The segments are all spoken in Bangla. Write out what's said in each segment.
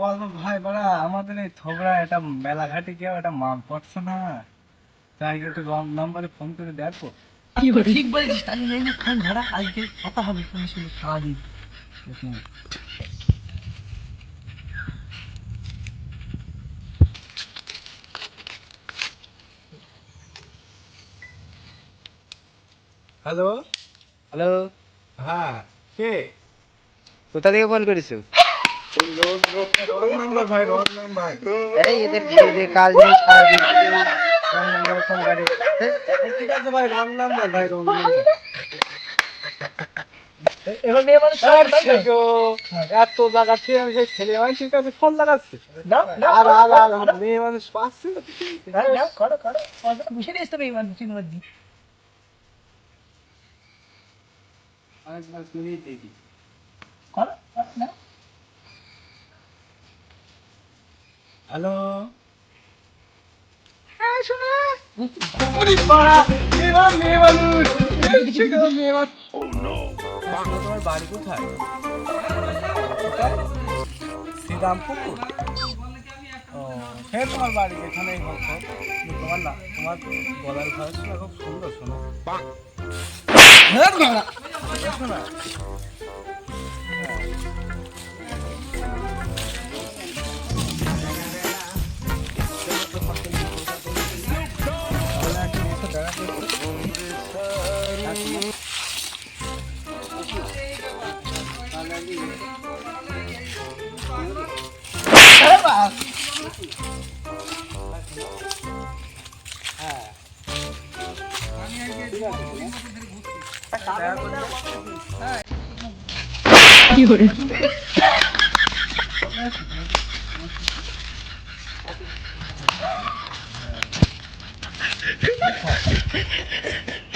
বলবো ভাই বাড়া আমাদের এই থোবরা এটা মেলাঘাটে গিয়ে একটা মাল পড়ছে না, তাই একটু রং নাম্বারে ফোন করে দেখো। ঠিক বলছিস, তাহলে এই না ফোন ধরা, আজকে কথা হবে ফোনে শুনে সারাদিন। হ্যালো, হ্যালো, হ্যাঁ কে? কোথা থেকে ফোন করেছো? রং নাম্বার ভাই, রং নাম্বার। এই এদের যে কাজ নেই সারাদিন রং নাম্বার ফোন গাড়ি। ঠিক আছে ভাই, রং নাম্বার ভাই, রং নাম্বার। এবার মেয়ে মানুষ এত লাগাচ্ছি আমি, সেই ছেলে মানুষ ঠিক আছে ফোন লাগাচ্ছি। নাও, নাও, আর মেয়ে মানুষ পাচ্ছে না। নাও, করো, করো। অতটা বুঝে নিস তো মেয়ে মানুষ, চিনবার দি। আরেকবার শুনিয়ে দেখি। করো, করো, নাও। হ্যালো, তোমার বাড়ি কোথায়? শ্রীরামপুর। ও, সে তোমার বাড়ি এখানেই হতো। তোমার না, তোমার গলার ভয়েস না খুব সুন্দর, শোনো শোনা। আরে বাবা,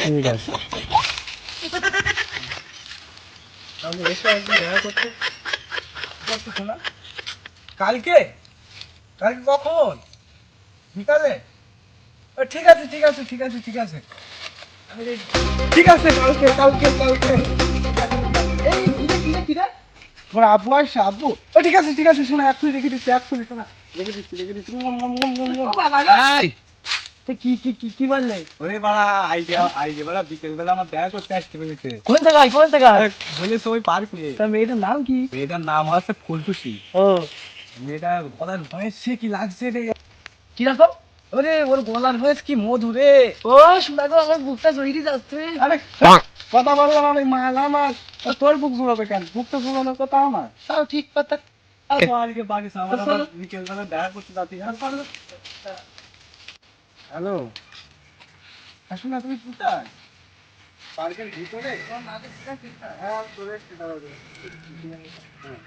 ঠিক আছে, আমি এসে একদিন দেখা করতে শোনা। কালকে কালকে কখন? বিকালে? ঠিক আছে, ঠিক আছে, ঠিক আছে, ঠিক আছে, ঠিক আছে, কালকে কালকে কালকে। এই কিরে, কিরে, কিরে? তোমার আব্বু আসছে, আব্বু। ঠিক আছে, ঠিক আছে, শোনা এক্ষুনি রেখে দিচ্ছি, এক্ষুনি শোনা রেখে দিচ্ছি, রেখে দিচ্ছি। ও বাবা গো। তো কি বললে? ওরে বাড়া, আইডিয়া বাড়া বিকেল বেলা আমার দেখা করতে আসতে বলেছে। কোন জায়গায়, কোন জায়গায়? বলেছে ওই পার্কে। তার মেয়েটার নাম কি? মেয়েটার নাম হচ্ছে ফুলটুসি। ও, মেয়েটা গলার ভয়েস সে কি লাগছে রে। কিরকম? ওরে ওর গলার ভয়েস কি মধু রে। ও শোনা গো, আমার বুকটা জড়িয়ে যাচ্ছে। আরে কথা বললাম আমি, মাল আমার। তোর বুক জুড়াবে কেন? বুক তো জুড়ানোর কথা আমার। তাও ঠিক কথা। আজকে বাকি আমার আবার বিকেল বেলা দেখা করতে যাচ্ছি। হ্যালো, আসো না, তুমি কোথায়? পার্কের ভিতরে? হ্যাঁ, চলে এসছি, দাঁড়াও, হ্যাঁ।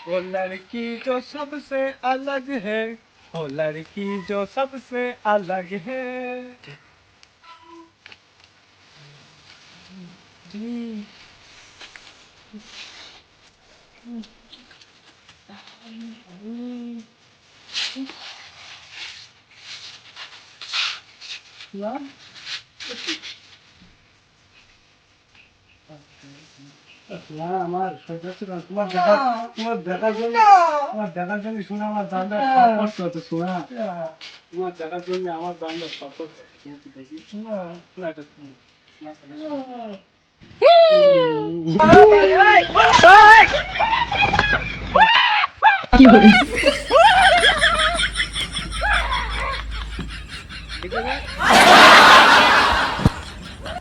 वो लड़की जो सबसे अलग है, वो लड़की जो सबसे अलग है। না আমার সহ্য হচ্ছে না, তোমার দেখার জন্য শোনা আমার দান্ডা কষ্ট হতো, শোনা তোমার দেখার জন্য আমার দান্ডা কষ্ট হচ্ছে। দেখি শোনা, শোনা এটা শোনা।